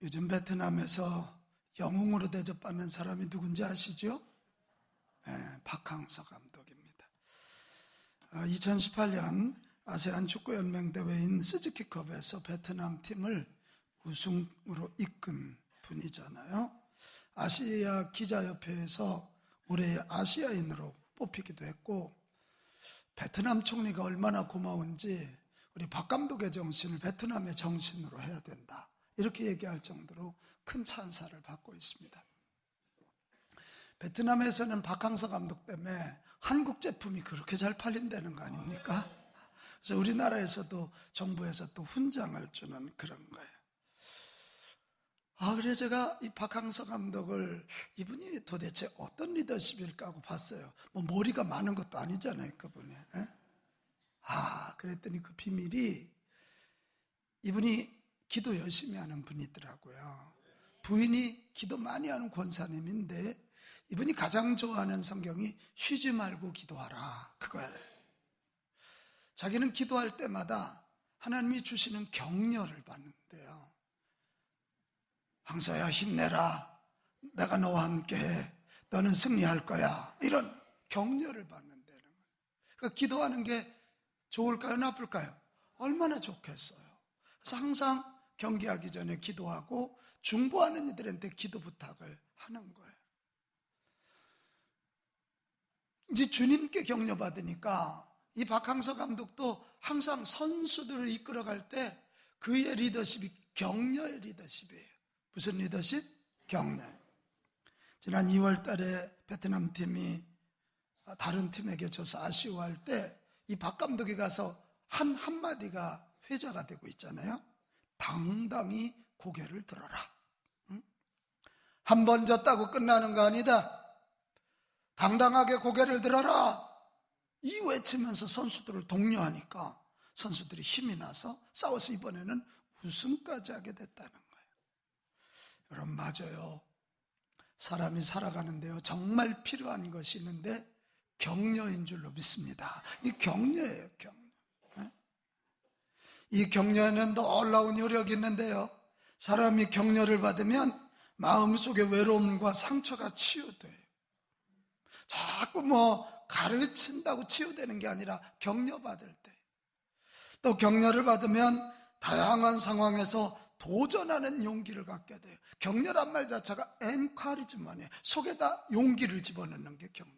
요즘 베트남에서 영웅으로 대접받는 사람이 누군지 아시죠? 박항서 감독입니다. 2018년 아세안 축구연맹 대회인 스즈키컵에서 베트남 팀을 우승으로 이끈 분이잖아요. 아시아 기자협회에서 올해의 아시아인으로 뽑히기도 했고, 베트남 총리가 얼마나 고마운지 우리 박 감독의 정신을 베트남의 정신으로 해야 된다, 이렇게 얘기할 정도로 큰 찬사를 받고 있습니다. 베트남에서는 박항서 감독 때문에 한국 제품이 그렇게 잘 팔린다는 거 아닙니까? 그래서 우리나라에서도 정부에서 또 훈장을 주는 그런 거예요. 그래 제가 이 박항서 감독을, 이분이 도대체 어떤 리더십일까 하고 봤어요. 뭐 머리가 많은 것도 아니잖아요, 그분이. 그랬더니 그 비밀이, 이분이 기도 열심히 하는 분이더라고요. 부인이 기도 많이 하는 권사님인데, 이분이 가장 좋아하는 성경이 쉬지 말고 기도하라, 그거예요. 자기는 기도할 때마다 하나님이 주시는 격려를 받는데요. 항서야 힘내라, 내가 너와 함께해, 너는 승리할 거야, 이런 격려를 받는다는 거예요. 그러니까 기도하는 게 좋을까요, 나쁠까요? 얼마나 좋겠어요. 그래서 항상 경기하기 전에 기도하고 중보하는 이들한테 기도 부탁을 하는 거예요. 이제 주님께 격려받으니까 이 박항서 감독도 항상 선수들을 이끌어갈 때 그의 리더십이 격려의 리더십이에요. 무슨 리더십? 격려. 지난 2월 달에 베트남 팀이 다른 팀에게 져서 아쉬워할 때 이 박 감독이 가서 한 한마디가 회자가 되고 있잖아요. 당당히 고개를 들어라. 한 번 졌다고 끝나는 거 아니다. 당당하게 고개를 들어라. 이 외치면서 선수들을 독려하니까 선수들이 힘이 나서 싸워서 이번에는 우승까지 하게 됐다는 거예요. 여러분, 맞아요. 사람이 살아가는데요, 정말 필요한 것이 있는데 격려인 줄로 믿습니다. 이 격려예요, 격려. 이 격려에는 놀라운 효력이 있는데요, 사람이 격려를 받으면 마음속의 외로움과 상처가 치유돼요. 자꾸 가르친다고 치유되는 게 아니라 격려받을 때, 또 격려를 받으면 다양한 상황에서 도전하는 용기를 갖게 돼요. 격려란 말 자체가 엔커리지먼이에요. 속에다 용기를 집어넣는 게 격려.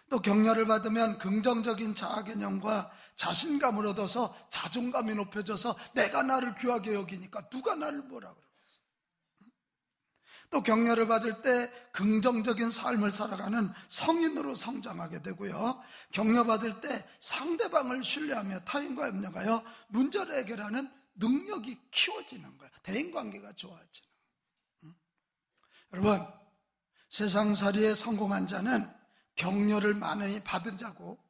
또 격려를 받으면 긍정적인 자아개념과 자신감을 얻어서 자존감이 높여져서 내가 나를 귀하게 여기니까 누가 나를 뭐라 그러겠어. 또 격려를 받을 때 긍정적인 삶을 살아가는 성인으로 성장하게 되고요, 격려받을 때 상대방을 신뢰하며 타인과 협력하여 문제를 해결하는 능력이 키워지는 거예요. 대인관계가 좋아지는 거예요. 여러분, 세상살이에 성공한 자는 격려를 많이 받은 자고,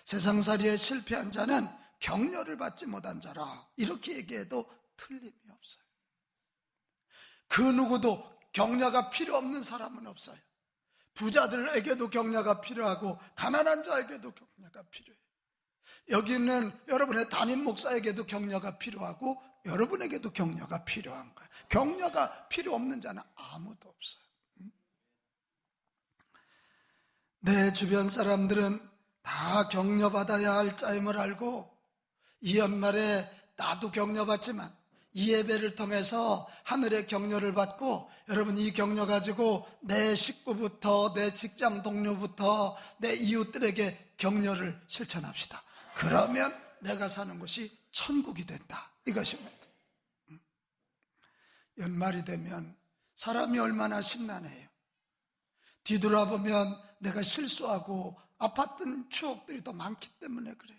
세상살이에 실패한 자는 격려를 받지 못한 자라, 이렇게 얘기해도 틀림이 없어요. 그 누구도 격려가 필요 없는 사람은 없어요. 부자들에게도 격려가 필요하고 가난한 자에게도 격려가 필요해요. 여기 있는 여러분의 담임 목사에게도 격려가 필요하고 여러분에게도 격려가 필요한 거예요. 격려가 필요 없는 자는 아무도 없어요. 내 주변 사람들은 다 격려받아야 할 짜임을 알고, 이 연말에 나도 격려받지만 이 예배를 통해서 하늘의 격려를 받고, 여러분 이 격려 가지고 내 식구부터 내 직장 동료부터 내 이웃들에게 격려를 실천합시다. 그러면 내가 사는 곳이 천국이 된다, 이것입니다. 연말이 되면 사람이 얼마나 심란해요. 뒤돌아보면 내가 실수하고 아팠던 추억들이 더 많기 때문에 그래요.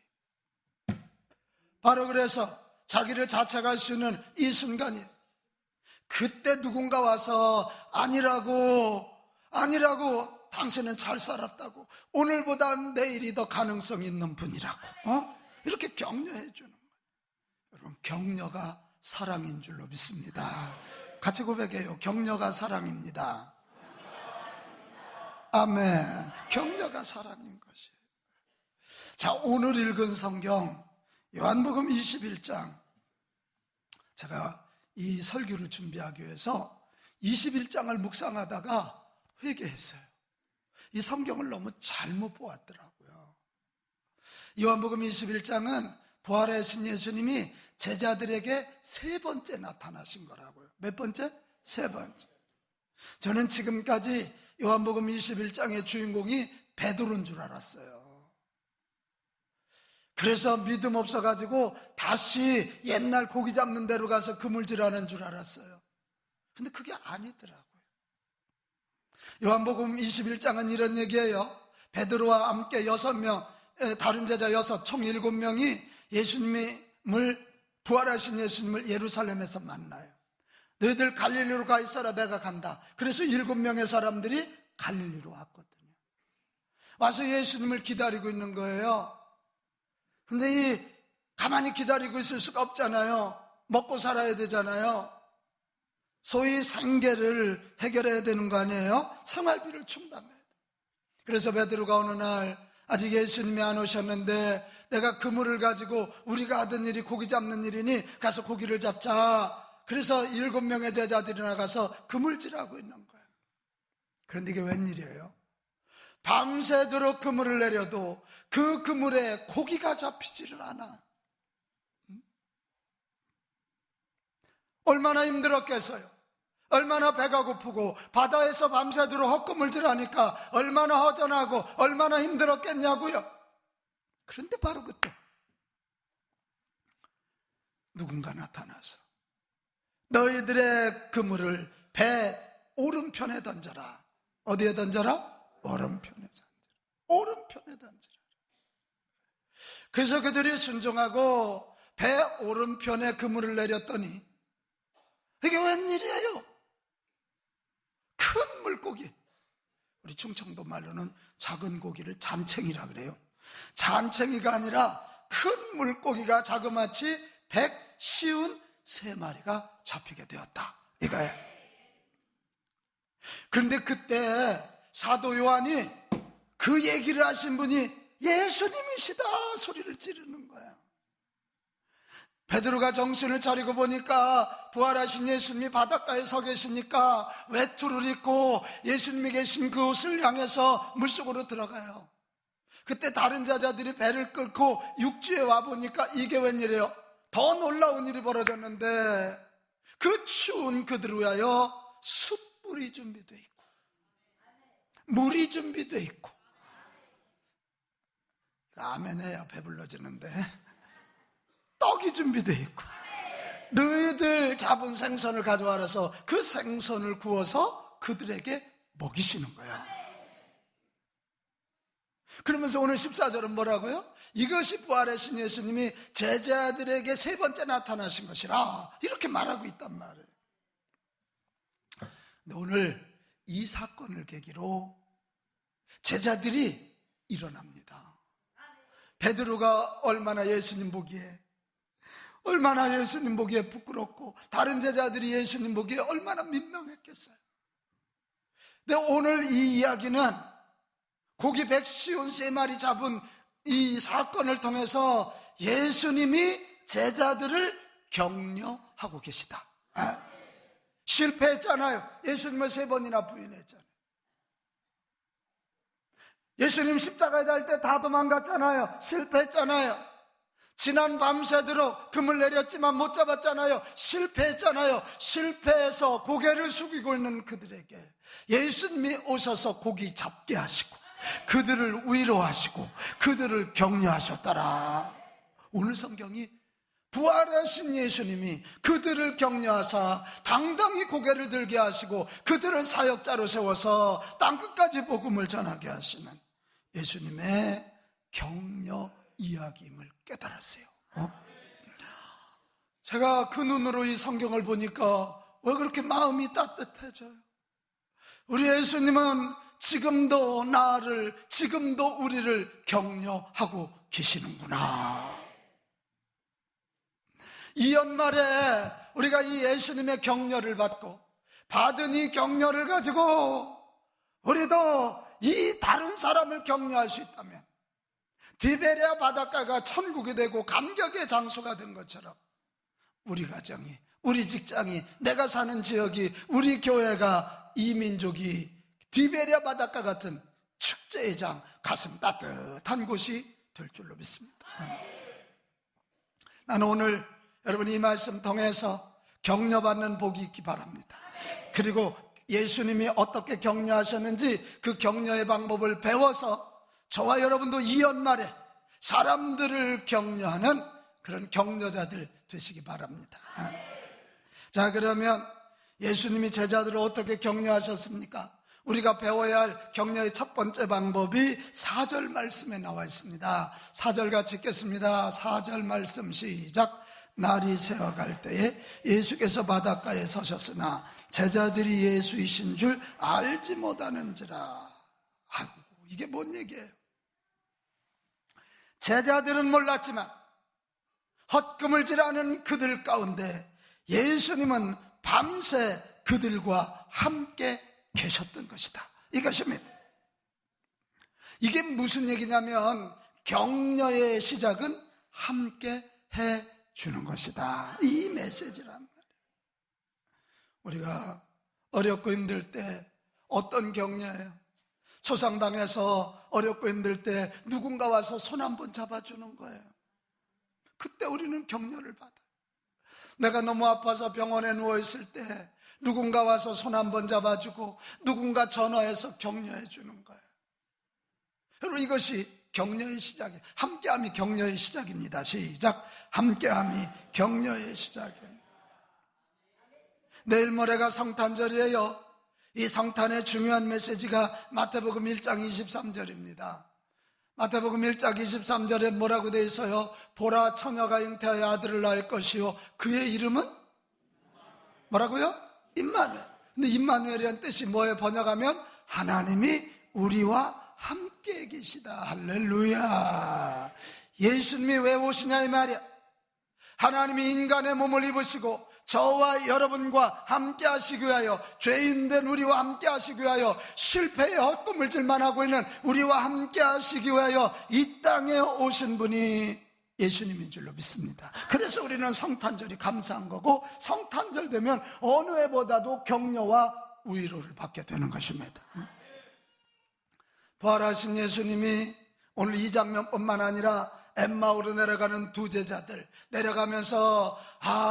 바로 그래서 자기를 자책할 수 있는 이 순간이, 그때 누군가 와서 아니라고 당신은 잘 살았다고, 오늘보다 내일이 더 가능성 있는 분이라고 이렇게 격려해 주는 거예요. 여러분, 격려가 사랑인 줄로 믿습니다. 같이 고백해요. 격려가 사랑입니다. 아멘. 격려가 사랑인 것이에요. 자, 오늘 읽은 성경 요한복음 21장, 제가 이 설교를 준비하기 위해서 21장을 묵상하다가 회개했어요. 이 성경을 너무 잘못 보았더라고요. 요한복음 21장은 부활하신 예수님이 제자들에게 세 번째 나타나신 거라고요. 몇 번째? 세 번째. 저는 지금까지 요한복음 21장의 주인공이 베드로인 줄 알았어요. 그래서 믿음 없어가지고 다시 옛날 고기 잡는 데로 가서 그물질하는 줄 알았어요. 근데 그게 아니더라고요. 요한복음 21장은 이런 얘기예요. 베드로와 함께 6명, 다른 제자 6, 총 7명이 예수님을, 부활하신 예수님을 예루살렘에서 만나요. 너희들 갈릴리로 가 있어라, 내가 간다. 그래서 7명의 사람들이 갈릴리로 왔거든요. 와서 예수님을 기다리고 있는 거예요. 근데 가만히 기다리고 있을 수가 없잖아요. 먹고 살아야 되잖아요. 소위 생계를 해결해야 되는 거 아니에요? 생활비를 충당해야 돼요. 그래서 베드로가 어느 날 아직 예수님이 안 오셨는데 내가 그물을 가지고 우리가 하던 일이 고기 잡는 일이니 가서 고기를 잡자. 그래서 7명의 제자들이 나가서 그물질하고 있는 거예요. 그런데 이게 웬일이에요? 밤새도록 그물을 내려도 그 그물에 고기가 잡히지를 않아. 얼마나 힘들었겠어요? 얼마나 배가 고프고 바다에서 밤새도록 헛그물질하니까 얼마나 허전하고 얼마나 힘들었겠냐고요. 그런데 바로 그때 누군가 나타나서 너희들의 그물을 배 오른편에 던져라. 어디에 던져라? 오른편에 던져라. 오른편에 던져라. 그래서 그들이 순종하고 배 오른편에 그물을 내렸더니 이게 웬일이에요? 큰 물고기, 우리 충청도 말로는 작은 고기를 잔챙이라 그래요. 잔챙이가 아니라 큰 물고기가 자그마치 153마리가 잡히게 되었다 이거예요. 그런데 그때 사도 요한이 그 얘기를 하신 분이 예수님이시다 소리를 지르는 거예요. 베드로가 정신을 차리고 보니까 부활하신 예수님이 바닷가에 서 계시니까 외투를 입고 예수님이 계신 그 옷을 향해서 물속으로 들어가요. 그때 다른 제자들이 배를 끌고 육지에 와보니까 이게 웬일이에요? 더 놀라운 일이 벌어졌는데 그 추운 그들을 위하여 숯불이 준비되어 있고 물이 준비되어 있고, 아멘 해야 배불러지는데, 떡이 준비되어 있고 너희들 잡은 생선을 가져와서 그 생선을 구워서 그들에게 먹이시는 거야. 그러면서 오늘 14절은 뭐라고요? 이것이 부활하신 예수님이 제자들에게 세 번째 나타나신 것이라 이렇게 말하고 있단 말이에요. 근데 오늘 이 사건을 계기로 제자들이 일어납니다. 베드로가 얼마나 예수님 보기에 부끄럽고 다른 제자들이 예수님 보기에 얼마나 민망했겠어요. 근데 오늘 이 이야기는 고기 153마리 잡은 이 사건을 통해서 예수님이 제자들을 격려하고 계시다. 실패했잖아요. 예수님을 3번이나 부인했잖아요. 예수님 십자가에 달 때 다 도망갔잖아요. 실패했잖아요. 지난 밤새도록 금을 내렸지만 못 잡았잖아요. 실패했잖아요. 실패해서 고개를 숙이고 있는 그들에게 예수님이 오셔서 고기 잡게 하시고 그들을 위로하시고 그들을 격려하셨더라. 오늘 성경이 부활하신 예수님이 그들을 격려하사 당당히 고개를 들게 하시고 그들을 사역자로 세워서 땅끝까지 복음을 전하게 하시는 예수님의 격려 이야기임을 깨달았어요. 제가 그 눈으로 이 성경을 보니까 왜 그렇게 마음이 따뜻해져요? 우리 예수님은 지금도 우리를 격려하고 계시는구나. 이 연말에 우리가 이 예수님의 격려를 받고 받은 이 격려를 가지고 우리도 이 다른 사람을 격려할 수 있다면 디베랴 바닷가가 천국이 되고 감격의 장소가 된 것처럼 우리 가정이, 우리 직장이, 내가 사는 지역이, 우리 교회가 이 민족이 디베리아 바닷가 같은 축제의 장, 가슴 따뜻한 곳이 될 줄로 믿습니다. 나는 오늘 여러분 이 말씀 통해서 격려받는 복이 있기 바랍니다. 그리고 예수님이 어떻게 격려하셨는지 그 격려의 방법을 배워서 저와 여러분도 이 연말에 사람들을 격려하는 그런 격려자들 되시기 바랍니다. 자, 그러면 예수님이 제자들을 어떻게 격려하셨습니까? 우리가 배워야 할 격려의 첫 번째 방법이 4절 말씀에 나와 있습니다. 4절 같이 읽겠습니다. 4절 말씀 시작. 날이 새어갈 때에 예수께서 바닷가에 서셨으나 제자들이 예수이신 줄 알지 못하는지라. 아이고, 이게 뭔 얘기예요? 제자들은 몰랐지만 헛금을질하는 그들 가운데 예수님은 밤새 그들과 함께 계셨던 것이다. 이것입니다. 이게 무슨 얘기냐면 격려의 시작은 함께 해주는 것이다. 이 메시지란 말이에요. 우리가 어렵고 힘들 때 어떤 격려예요? 초상당해서 어렵고 힘들 때 누군가 와서 손 한번 잡아주는 거예요. 그때 우리는 격려를 받아요. 내가 너무 아파서 병원에 누워있을 때 누군가 와서 손 한번 잡아주고 누군가 전화해서 격려해 주는 거예요. 여러분, 이것이 격려의 시작이에요. 함께함이 격려의 시작입니다. 시작. 함께함이 격려의 시작입니다. 내일 모레가 성탄절이에요. 이 성탄의 중요한 메시지가 마태복음 1장 23절입니다. 마태복음 1장 23절에 뭐라고 되어 있어요? 보라, 처녀가 잉태하여 아들을 낳을 것이요 그의 이름은 뭐라고요? 임마누엘. 근데 임마누엘이라는 뜻이 뭐예요? 번역하면 하나님이 우리와 함께 계시다. 할렐루야. 예수님이 왜 오시냐 이 말이야. 하나님이 인간의 몸을 입으시고 저와 여러분과 함께 하시기 위하여, 죄인된 우리와 함께 하시기 위하여, 실패의 헛꿈을질만 하고 있는 우리와 함께 하시기 위하여 이 땅에 오신 분이 예수님인 줄로 믿습니다. 그래서 우리는 성탄절이 감사한 거고, 성탄절 되면 어느 해보다도 격려와 위로를 받게 되는 것입니다. 부활하신 예수님이 오늘 이 장면뿐만 아니라 엠마오로 내려가는 두 제자들, 내려가면서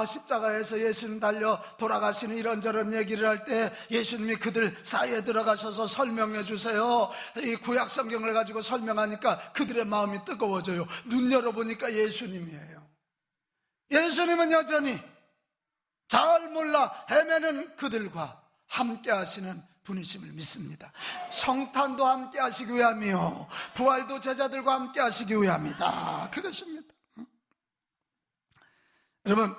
십자가에서 예수님 달려 돌아가시는 이런저런 얘기를 할 때 예수님이 그들 사이에 들어가셔서 설명해 주세요. 이 구약 성경을 가지고 설명하니까 그들의 마음이 뜨거워져요. 눈 열어보니까 예수님이에요. 예수님은 여전히 잘 몰라 헤매는 그들과 함께 하시는 분이심을 믿습니다. 성탄도 함께 하시기 위함이요 부활도 제자들과 함께 하시기 위함이다. 그것입니다. 여러분,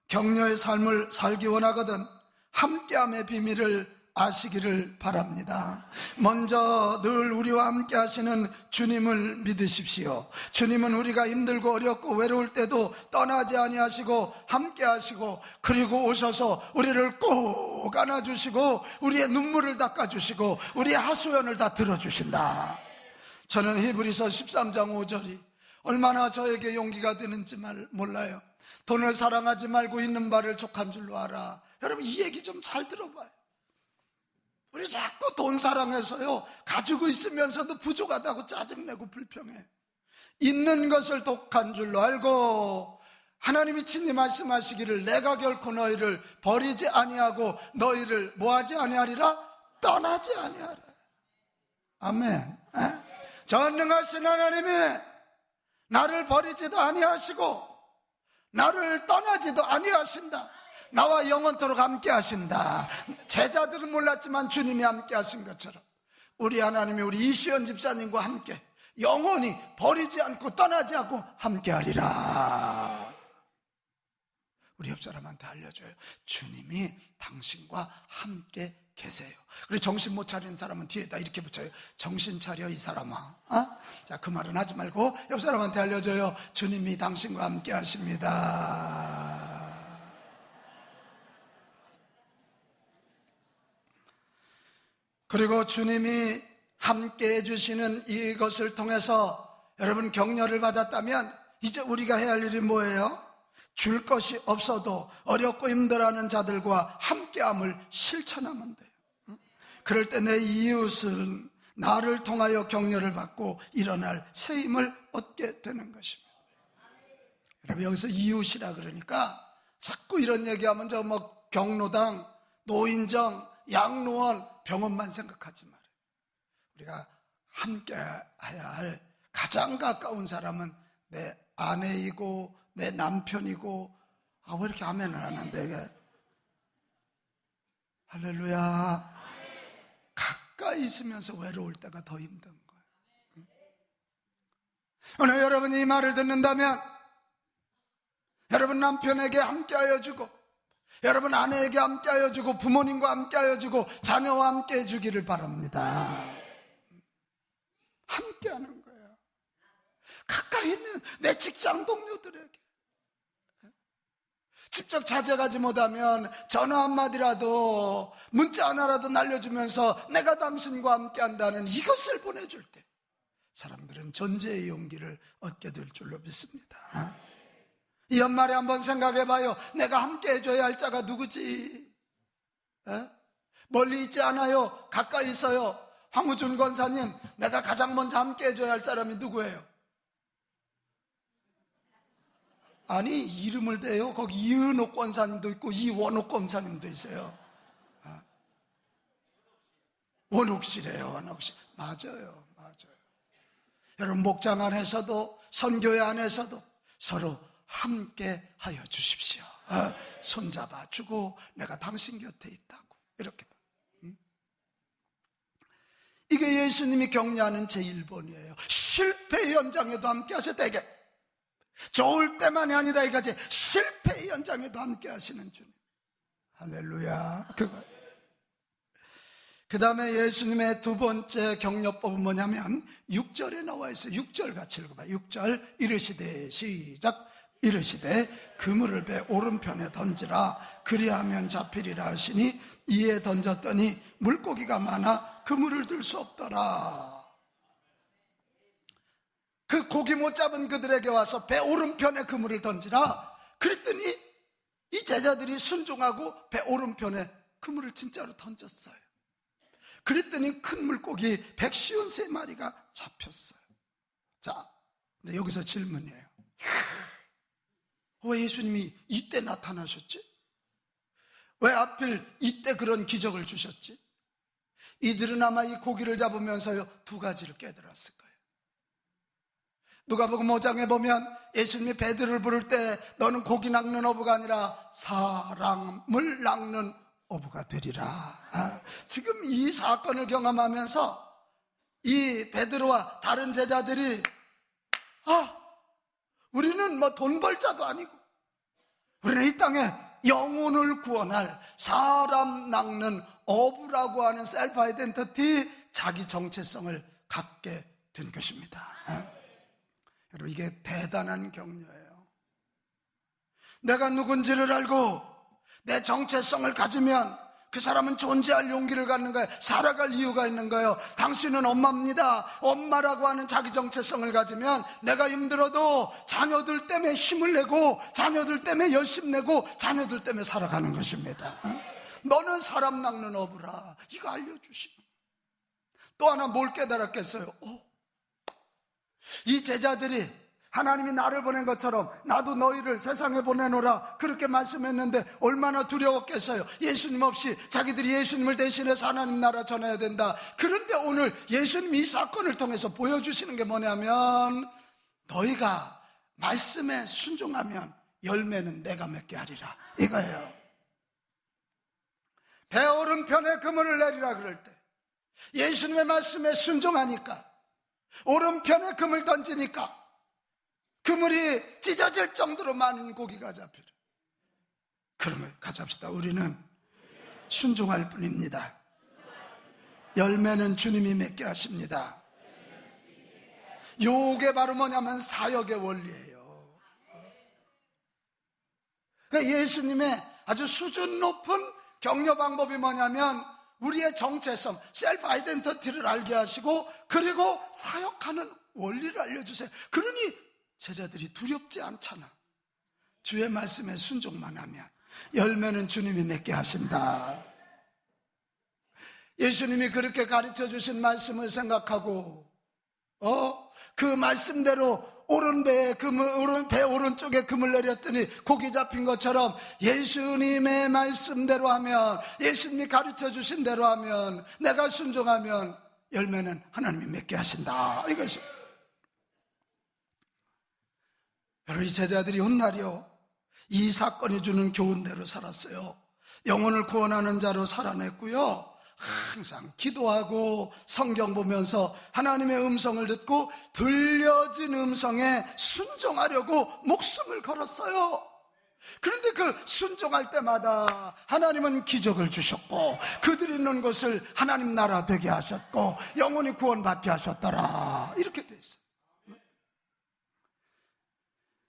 격려의 삶을 살기 원하거든 함께함의 비밀을 아시기를 바랍니다. 먼저 늘 우리와 함께 하시는 주님을 믿으십시오. 주님은 우리가 힘들고 어렵고 외로울 때도 떠나지 아니하시고 함께 하시고, 그리고 오셔서 우리를 꼭 안아주시고 우리의 눈물을 닦아주시고 우리의 하소연을 다 들어주신다. 저는 히브리서 13장 5절이 얼마나 저에게 용기가 되는지 몰라요. 돈을 사랑하지 말고 있는 바를 족한 줄로 알아. 여러분, 이 얘기 좀 잘 들어봐요. 우리 자꾸 돈 사랑해서요, 가지고 있으면서도 부족하다고 짜증내고 불평해. 있는 것을 독한 줄로 알고 하나님이 친히 말씀하시기를 내가 결코 너희를 버리지 아니하고 너희를 뭐하지 아니하리라? 떠나지 아니하라. 아멘. 전능하신 하나님이 나를 버리지도 아니하시고 나를 떠나지도 아니하신다. 나와 영원토록 함께 하신다. 제자들은 몰랐지만 주님이 함께 하신 것처럼 우리 하나님이 우리 이시연 집사님과 함께 영원히 버리지 않고 떠나지 않고 함께 하리라. 우리 옆 사람한테 알려줘요. 주님이 당신과 함께 계세요. 그리고 정신 못 차리는 사람은 뒤에다 이렇게 붙여요. 정신 차려 이 사람아. 자, 그 말은 하지 말고 옆 사람한테 알려줘요. 주님이 당신과 함께 하십니다. 그리고 주님이 함께 해주시는 이것을 통해서 여러분 격려를 받았다면 이제 우리가 해야 할 일이 뭐예요? 줄 것이 없어도 어렵고 힘들어하는 자들과 함께함을 실천하면 돼요. 그럴 때 내 이웃은 나를 통하여 격려를 받고 일어날 새 힘을 얻게 되는 것입니다. 여러분, 여기서 이웃이라 그러니까 자꾸 이런 얘기하면 저 뭐 경로당, 노인정, 양로원, 병원만 생각하지 말아요. 우리가 함께 해야 할 가장 가까운 사람은 내 아내이고 내 남편이고, 왜 이렇게 아멘을 안 한대 이게? 할렐루야. 가까이 있으면서 외로울 때가 더 힘든 거예요. 오늘 여러분이 이 말을 듣는다면 여러분 남편에게 함께하여 주고, 여러분 아내에게 함께하여 주고, 부모님과 함께하여 주고, 자녀와 함께해 주기를 바랍니다. 함께하는 거예요. 가까이 있는 내 직장 동료들에게 직접 찾아가지 못하면 전화 한마디라도, 문자 하나라도 날려주면서 내가 당신과 함께한다는 이것을 보내줄 때 사람들은 존재의 용기를 얻게 될 줄로 믿습니다. 이 연말에 한번 생각해봐요. 내가 함께 해줘야 할 자가 누구지? 멀리 있지 않아요. 가까이 있어요. 황우준 권사님, 내가 가장 먼저 함께 해줘야 할 사람이 누구예요? 아니, 이름을 대요. 거기 이은옥 권사님도 있고 이원옥 권사님도 있어요. 원옥씨래요. 원옥씨. 맞아요. 여러분, 목장 안에서도 선교회 안에서도 서로 함께 하여 주십시오. 손잡아 주고 내가 당신 곁에 있다고, 이렇게. 이게 예수님이 격려하는 제1번이에요. 실패의 연장에도 함께 하셨다. 이게 좋을 때만이 아니다 이거지. 실패의 연장에도 함께 하시는 주님. 할렐루야. 그 다음에 예수님의 두 번째 격려법은 뭐냐면 6절에 나와 있어요. 6절 같이 읽어봐요. 6절. 이르시되, 시작. 이르시되 그물을 배 오른편에 던지라, 그리하면 잡히리라 하시니, 이에 던졌더니 물고기가 많아 그물을 들 수 없더라. 그 고기 못 잡은 그들에게 와서 배 오른편에 그물을 던지라 그랬더니 이 제자들이 순종하고 배 오른편에 그물을 진짜로 던졌어요. 그랬더니 큰 물고기 153마리가 잡혔어요. 자, 이제 여기서 질문이에요. 왜 예수님이 이때 나타나셨지? 왜 하필 이때 그런 기적을 주셨지? 이들은 아마 이 고기를 잡으면서요, 두 가지를 깨달았을 거예요. 누가복음 5장에 보면 예수님이 베드로를 부를 때 너는 고기 낚는 어부가 아니라 사람을 낚는 어부가 되리라. 지금 이 사건을 경험하면서 이 베드로와 다른 제자들이 우리는 뭐 돈 벌 자도 아니고 우리는 이 땅에 영혼을 구원할 사람 낚는 어부라고 하는 셀프 아이덴티티, 자기 정체성을 갖게 된 것입니다. 여러분, 이게 대단한 격려예요. 내가 누군지를 알고 내 정체성을 가지면 그 사람은 존재할 용기를 갖는 거예요. 살아갈 이유가 있는 거예요. 당신은 엄마입니다. 엄마라고 하는 자기 정체성을 가지면 내가 힘들어도 자녀들 때문에 힘을 내고, 자녀들 때문에 열심 내고, 자녀들 때문에 살아가는 것입니다. 너는 사람 낚는 어부라. 이거 알려주시면. 또 하나 뭘 깨달았겠어요? 이 제자들이 하나님이 나를 보낸 것처럼 나도 너희를 세상에 보내노라 그렇게 말씀했는데 얼마나 두려웠겠어요. 예수님 없이 자기들이 예수님을 대신해서 하나님 나라 전해야 된다. 그런데 오늘 예수님이 이 사건을 통해서 보여주시는 게 뭐냐면, 너희가 말씀에 순종하면 열매는 내가 맺게 하리라, 이거예요. 배 오른편에 그물을 내리라 그럴 때 예수님의 말씀에 순종하니까, 오른편에 그물 던지니까 그물이 찢어질 정도로 많은 고기가 잡히려. 그러면 가자합시다. 우리는 순종할 뿐입니다. 열매는 주님이 맺게 하십니다. 요게 바로 뭐냐면 사역의 원리예요. 그러니까 예수님의 아주 수준 높은 격려 방법이 뭐냐면 우리의 정체성, 셀프 아이덴티티를 알게 하시고, 그리고 사역하는 원리를 알려주세요. 그러니 제자들이 두렵지 않잖아. 주의 말씀에 순종만 하면 열매는 주님이 맺게 하신다. 예수님이 그렇게 가르쳐 주신 말씀을 생각하고 그 말씀대로 배 오른쪽에 금을 내렸더니 고기 잡힌 것처럼 예수님의 말씀대로 하면, 예수님이 가르쳐 주신 대로 하면, 내가 순종하면 열매는 하나님이 맺게 하신다. 이것이 여러분, 이 제자들이 훗날이요 이 사건이 주는 교훈대로 살았어요. 영혼을 구원하는 자로 살아냈고요, 항상 기도하고 성경 보면서 하나님의 음성을 듣고 들려진 음성에 순종하려고 목숨을 걸었어요. 그런데 그 순종할 때마다 하나님은 기적을 주셨고, 그들이 있는 곳을 하나님 나라 되게 하셨고, 영혼이 구원받게 하셨더라. 이렇게 돼 있어요.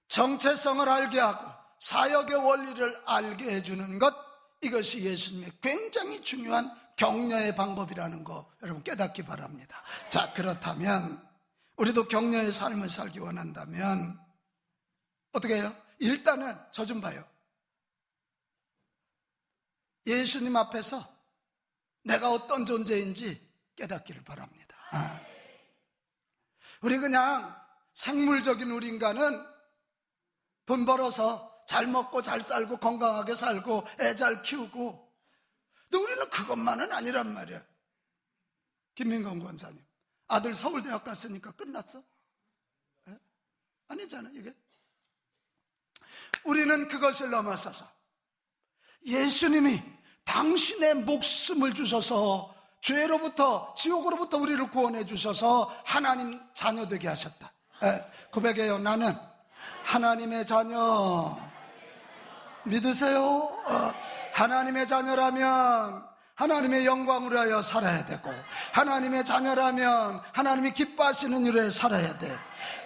정체성을 알게 하고 사역의 원리를 알게 해주는 것, 이것이 예수님의 굉장히 중요한 격려의 방법이라는 거 여러분 깨닫기 바랍니다. 자, 그렇다면 우리도 격려의 삶을 살기 원한다면 어떻게 해요? 일단은 저 좀 봐요. 예수님 앞에서 내가 어떤 존재인지 깨닫기를 바랍니다. 우리 그냥 생물적인 우리 인간은 돈 벌어서 잘 먹고 잘 살고 건강하게 살고 애 잘 키우고, 근데 우리는 그것만은 아니란 말이야. 김민건 권사님, 아들 서울대학 갔으니까 끝났어? 에? 아니잖아 이게. 우리는 그것을 넘어서서 예수님이 당신의 목숨을 주셔서 죄로부터, 지옥으로부터 우리를 구원해 주셔서 하나님 자녀 되게 하셨다. 고백해요. 나는 하나님의 자녀. 믿으세요? 하나님의 자녀라면 하나님의 영광을 위하여 살아야 되고, 하나님의 자녀라면 하나님이 기뻐하시는 일에 살아야 돼.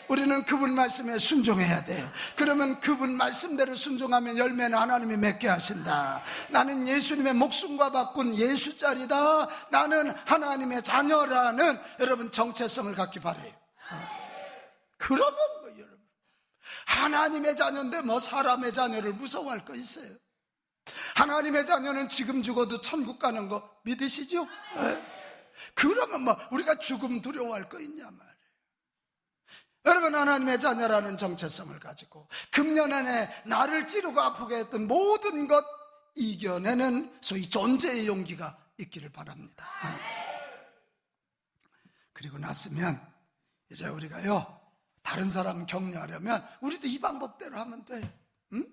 우리는 그분 말씀에 순종해야 돼. 그러면 그분 말씀대로 순종하면 열매는 하나님이 맺게 하신다. 나는 예수님의 목숨과 바꾼 예수자리다. 나는 하나님의 자녀라는 여러분 정체성을 갖기 바라요. 그러면 뭐 여러분, 하나님의 자녀인데 뭐 사람의 자녀를 무서워할 거 있어요? 하나님의 자녀는 지금 죽어도 천국 가는 거 믿으시죠? 그러면 뭐 우리가 죽음 두려워할 거 있냐 말이에요. 여러분, 하나님의 자녀라는 정체성을 가지고 금년 안에 나를 찌르고 아프게 했던 모든 것 이겨내는 소위 존재의 용기가 있기를 바랍니다. 그리고 났으면 이제 우리가요, 다른 사람 격려하려면 우리도 이 방법대로 하면 돼. 응?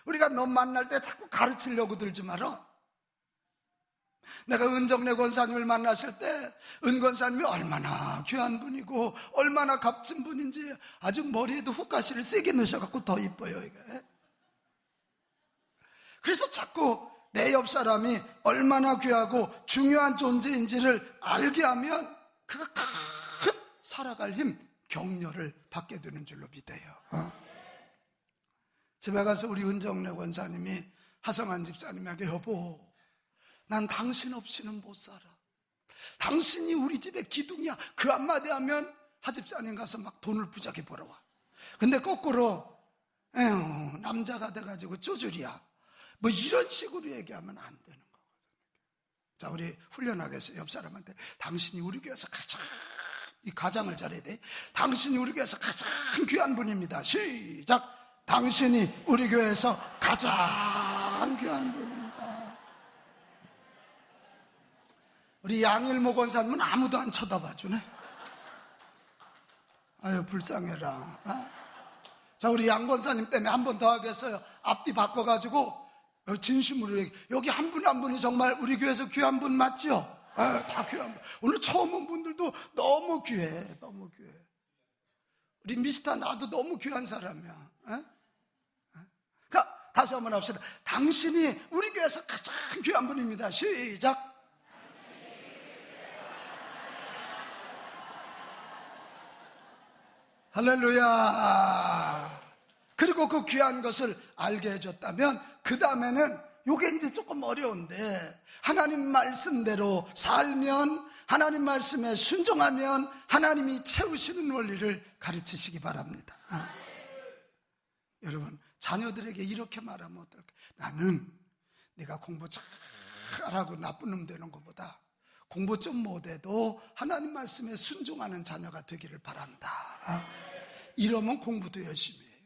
우리가 너 만날 때 자꾸 가르치려고 들지 마라. 내가 은정래 권사님을 만났을 때 은 권사님이 얼마나 귀한 분이고 얼마나 값진 분인지 아주 머리에도 훅가시를 세게 넣으셔갖고 더 이뻐요 이게. 그래서 자꾸 내 옆 사람이 얼마나 귀하고 중요한 존재인지를 알게 하면 그가 큰 살아갈 힘, 격려를 받게 되는 줄로 믿어요. 집에 가서 우리 은정래 권사님이 하성한 집사님에게, 여보, 난 당신 없이는 못 살아. 당신이 우리 집의 기둥이야. 그 한마디 하면 하집사님 가서 막 돈을 부자게 벌어와. 근데 거꾸로 에휴, 남자가 돼가지고 쪼줄이야, 뭐 이런 식으로 얘기하면 안 되는 거거든요. 자, 우리 훈련하겠어요. 옆 사람한테 당신이 우리 교회에서 가장, 이 가장을 잘해야 돼. 당신이 우리 교회에서 가장 귀한 분입니다. 시작. 당신이 우리 교회에서 가장 귀한 분입니다. 우리 양일모 권사님은 아무도 안 쳐다봐주네. 아유, 불쌍해라. 자, 우리 양 권사님 때문에 한 번 더 하겠어요. 앞뒤 바꿔가지고 진심으로 얘기. 여기 한 분 한 분이 정말 우리 교회에서 귀한 분 맞죠? 다 귀한 분. 오늘 처음 온 분들도 너무 귀해. 너무 귀해. 우리 미스터 나도 너무 귀한 사람이야. 자, 다시 한번 합시다. 당신이 우리 교회에서 가장 귀한 분입니다. 시작. 할렐루야. 그리고 그 귀한 것을 알게 해줬다면 그 다음에는 요게 이제 조금 어려운데, 하나님 말씀대로 살면, 하나님 말씀에 순종하면 하나님이 채우시는 원리를 가르치시기 바랍니다. 여러분, 자녀들에게 이렇게 말하면 어떨까? 나는 네가 공부 잘하고 나쁜 놈 되는 것보다 공부 좀 못해도 하나님 말씀에 순종하는 자녀가 되기를 바란다. 이러면 공부도 열심히 해요.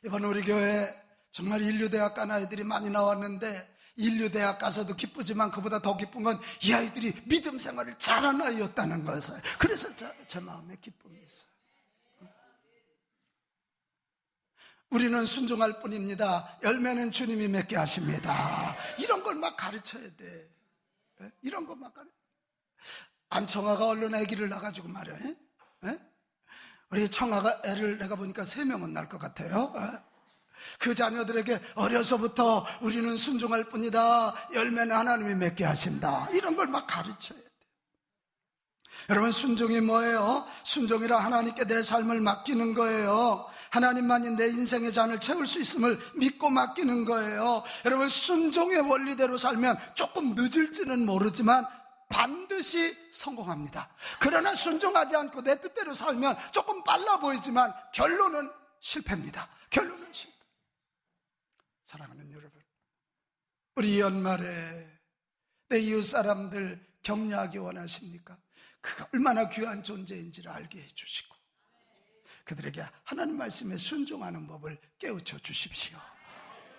이번 우리 교회 정말 인류대학 간 아이들이 많이 나왔는데, 인류대학 가서도 기쁘지만 그보다 더 기쁜 건 이 아이들이 믿음 생활을 잘한 아이였다는 것을. 그래서 제 마음에 기쁨이 있어요. 우리는 순종할 뿐입니다. 열매는 주님이 맺게 하십니다. 이런 걸 막 가르쳐야 돼. 이런 거 막 가르쳐. 안청아가 얼른 아기를 낳아가지고 말이야. 우리 청아가 애를 내가 보니까 3명은 낳을 것 같아요. 그 자녀들에게 어려서부터 우리는 순종할 뿐이다, 열매는 하나님이 맺게 하신다, 이런 걸 막 가르쳐야 돼요. 여러분, 순종이 뭐예요? 순종이라 하나님께 내 삶을 맡기는 거예요. 하나님만이 내 인생의 잔을 채울 수 있음을 믿고 맡기는 거예요. 여러분, 순종의 원리대로 살면 조금 늦을지는 모르지만 반드시 성공합니다. 그러나 순종하지 않고 내 뜻대로 살면 조금 빨라 보이지만 결론은 실패입니다. 결론은 실패. 사랑하는 여러분, 우리 연말에 내 이웃 사람들 격려하기 원하십니까? 그가 얼마나 귀한 존재인지를 알게 해주시고 그들에게 하나님 말씀에 순종하는 법을 깨우쳐 주십시오.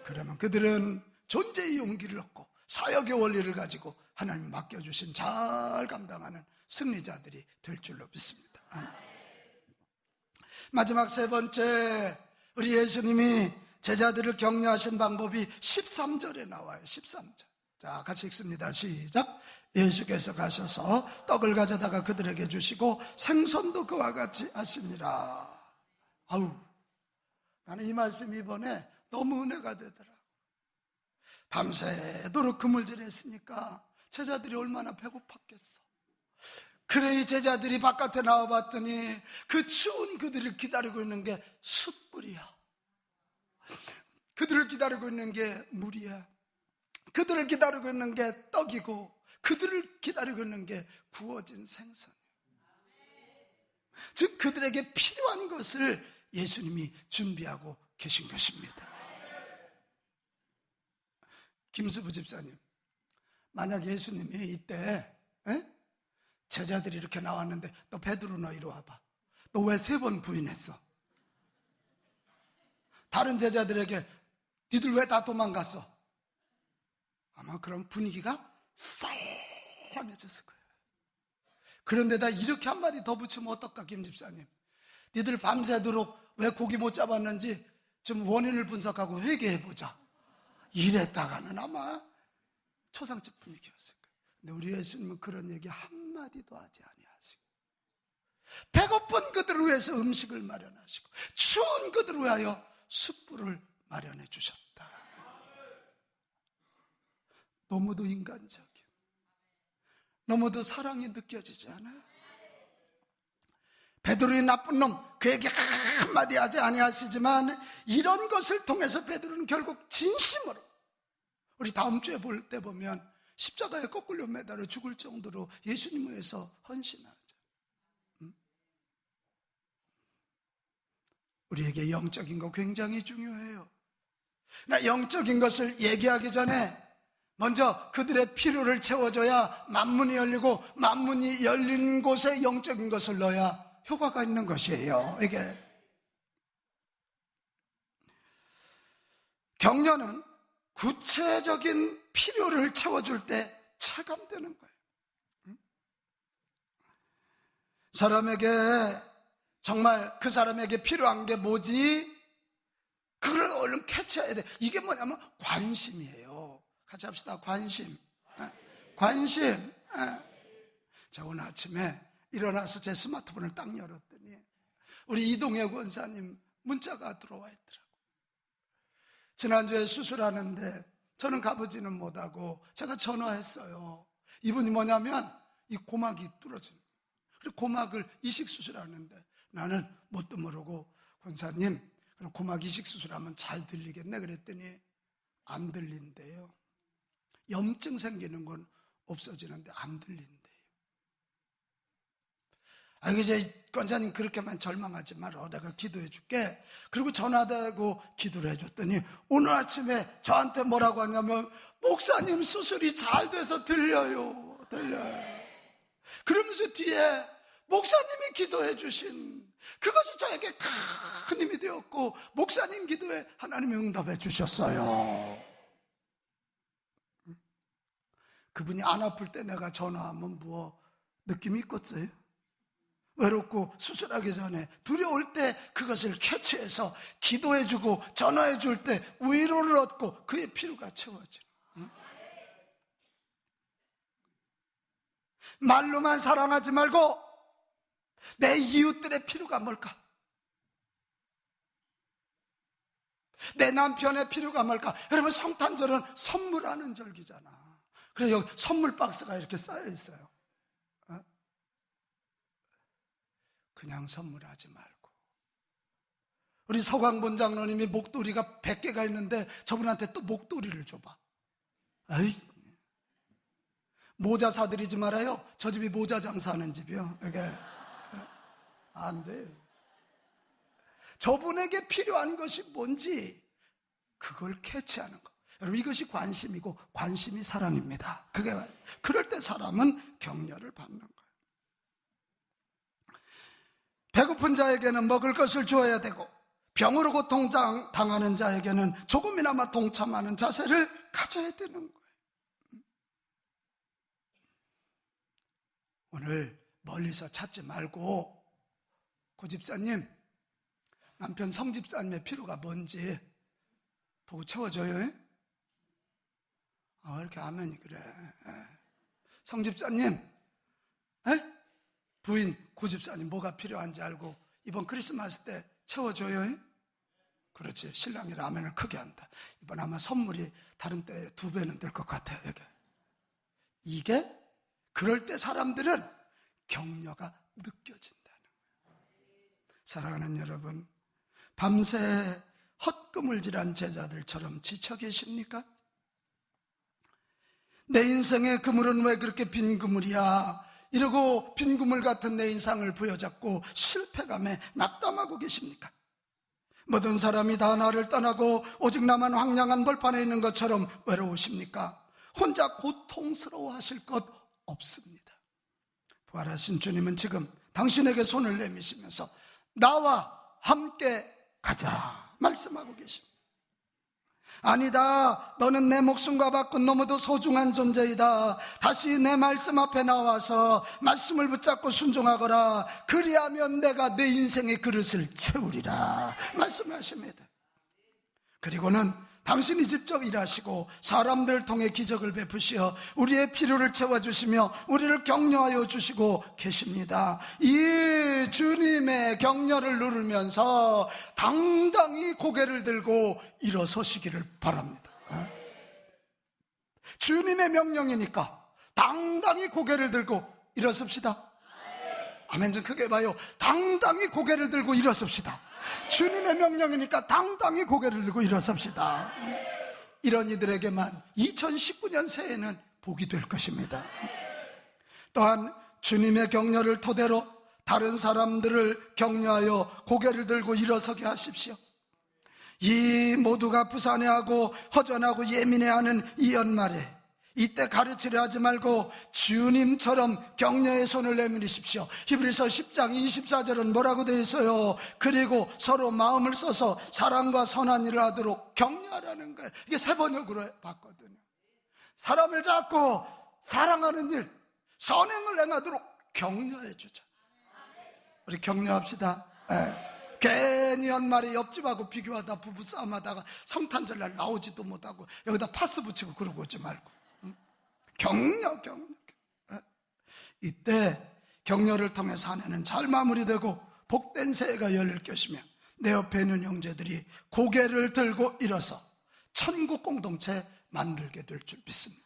그러면 그들은 존재의 용기를 얻고 사역의 원리를 가지고 하나님 맡겨주신 잘 감당하는 승리자들이 될 줄로 믿습니다. 마지막 3번째, 우리 예수님이 제자들을 격려하신 방법이 13절에 나와요. 13절. 자, 같이 읽습니다. 시작. 예수께서 가셔서 떡을 가져다가 그들에게 주시고 생선도 그와 같이 하시니라. 아우, 나는 이 말씀이 이번에 너무 은혜가 되더라. 밤새도록 그물질했으니까 제자들이 얼마나 배고팠겠어. 그래, 이 제자들이 바깥에 나와봤더니 그 추운 그들을 기다리고 있는 게 숯불이야. 그들을 기다리고 있는 게 물이야. 그들을 기다리고 있는 게 떡이고 그들을 기다리고 있는 게 구워진 생선이야. 즉 그들에게 필요한 것을 예수님이 준비하고 계신 것입니다. 김수부 집사님, 만약 예수님이 이때 제자들이 이렇게 나왔는데 너 베드로 너 이리 와봐. 너 왜 3번 부인했어? 다른 제자들에게 니들 왜 다 도망갔어? 아마 그런 분위기가 싸해졌을 거예요. 그런데다 이렇게 한마디 더 붙이면 어떨까, 김 집사님? 니들 밤새도록 왜 고기 못 잡았는지 좀 원인을 분석하고 회개해보자. 이랬다가는 아마 초상집 분위기였을 거예요. 근데 우리 예수님은 그런 얘기 한마디도 하지 아니하시고 배고픈 그들을 위해서 음식을 마련하시고 추운 그들을 위하여 숯불을 마련해 주셨다. 너무도 인간적인, 너무도 사랑이 느껴지지 않아요? 베드로의 나쁜 놈, 그에게 한마디 하지 아니하시지만 이런 것을 통해서 베드로는 결국 진심으로, 우리 다음 주에 볼 때 보면 십자가에 거꾸로 매달려 죽을 정도로 예수님 위해서 헌신하죠. 우리에게 영적인 거 굉장히 중요해요. 나 영적인 것을 얘기하기 전에 먼저 그들의 필요를 채워줘야 만문이 열리고, 만문이 열린 곳에 영적인 것을 넣어야 효과가 있는 것이에요. 이게 격려는 구체적인 필요를 채워줄 때 체감되는 거예요. 사람에게 정말 그 사람에게 필요한 게 뭐지? 그걸 얼른 캐치해야 돼. 이게 뭐냐면 관심이에요. 같이 합시다. 관심. 관심. 자, 오늘 아침에 일어나서 제 스마트폰을 딱 열었더니 우리 이동혁 원사님 문자가 들어와 있더라고요. 지난주에 수술하는데 저는 가보지는 못하고 제가 전화했어요. 이분이 뭐냐면 이 고막이 뚫어진, 그리고 고막을 이식 수술하는데 나는 뭣도 모르고 권사님, 그럼 고막 이식 수술하면 잘 들리겠네 그랬더니 안 들린대요. 염증 생기는 건 없어지는데 안 들린대요. 이제 권사님 그렇게만 절망하지 마라. 내가 기도해 줄게. 그리고 전화대고 기도를 해줬더니 오늘 아침에 저한테 뭐라고 하냐면 목사님 수술이 잘 돼서 들려요. 그러면서 뒤에 목사님이 기도해 주신 그것이 저에게 큰 힘이 되었고 목사님 기도에 하나님이 응답해 주셨어요. 그분이 안 아플 때 내가 전화하면 느낌이 있겠어요? 외롭고 수술하기 전에 두려울 때 그것을 캐치해서 기도해주고 전화해줄 때 위로를 얻고 그의 필요가 채워져요. 말로만 사랑하지 말고 내 이웃들의 필요가 뭘까? 내 남편의 필요가 뭘까? 여러분 성탄절은 선물하는 절기잖아. 그래서 여기 선물 박스가 이렇게 쌓여 있어요. 그냥 선물하지 말고. 우리 서광본 장로님이 목도리가 100개가 있는데 저분한테 또 목도리를 줘봐. 아이, 모자 사드리지 말아요. 저 집이 모자 장사하는 집이요. 이게 안 돼. 저분에게 필요한 것이 뭔지 그걸 캐치하는 거. 여러분 이것이 관심이고 관심이 사랑입니다. 그럴 때 사람은 격려를 받는 거예요. 배고픈 자에게는 먹을 것을 주어야 되고 병으로 고통당하는 자에게는 조금이나마 동참하는 자세를 가져야 되는 거예요. 오늘 멀리서 찾지 말고 고집사님, 남편 성집사님의 필요가 뭔지 보고 채워줘요. 왜 이렇게 아멘이 그래. 성집사님, 부인 고집사님 뭐가 필요한지 알고 이번 크리스마스 때 채워줘요. 그렇지. 신랑이 라면을 크게 한다. 이번 아마 선물이 다른 때에 2배는 될 것 같아요. 이게 그럴 때 사람들은 격려가 느껴진다는 거예요. 사랑하는 여러분, 밤새 헛그물질한 제자들처럼 지쳐 계십니까? 내 인생의 그물은 왜 그렇게 빈 그물이야? 이러고 빈 그물 같은 내 인상을 부여잡고 실패감에 낙담하고 계십니까? 모든 사람이 다 나를 떠나고 오직 나만 황량한 벌판에 있는 것처럼 외로우십니까? 혼자 고통스러워하실 것 없습니다. 부활하신 주님은 지금 당신에게 손을 내미시면서 나와 함께 가자 말씀하고 계십니다. 아니다, 너는 내 목숨과 바꾼 너무도 소중한 존재이다. 다시 내 말씀 앞에 나와서 말씀을 붙잡고 순종하거라. 그리하면 내가 내 인생의 그릇을 채우리라 말씀하십니다. 그리고는 당신이 직접 일하시고 사람들을 통해 기적을 베푸시어 우리의 필요를 채워주시며 우리를 격려하여 주시고 계십니다. 이 주님의 격려를 누르면서 당당히 고개를 들고 일어서시기를 바랍니다. 주님의 명령이니까 당당히 고개를 들고 일어섭시다. 아멘 좀 크게 봐요. 당당히 고개를 들고 일어섭시다. 주님의 명령이니까 당당히 고개를 들고 일어섭시다. 이런 이들에게만 2019년 새해는 복이 될 것입니다. 또한 주님의 격려를 토대로 다른 사람들을 격려하여 고개를 들고 일어서게 하십시오. 이 모두가 부산해하고 허전하고 예민해하는 이 연말에 이때 가르치려 하지 말고 주님처럼 격려의 손을 내밀으십시오. 히브리서 10장 24절은 뭐라고 되어 있어요? 그리고 서로 마음을 써서 사랑과 선한 일을 하도록 격려하라는 거예요. 이게 새 번역으로 봤거든요. 사람을 잡고 사랑하는 일, 선행을 행하도록 격려해 주자. 우리 격려합시다. 괜히 연말에 옆집하고 비교하다 부부싸움하다가 성탄절날 나오지도 못하고 여기다 파스 붙이고 그러고 오지 말고 격려. 이때 격려를 통해서 한 해는 잘 마무리되고 복된 새해가 열릴 것이며 내 옆에 있는 형제들이 고개를 들고 일어서 천국 공동체 만들게 될 줄 믿습니다.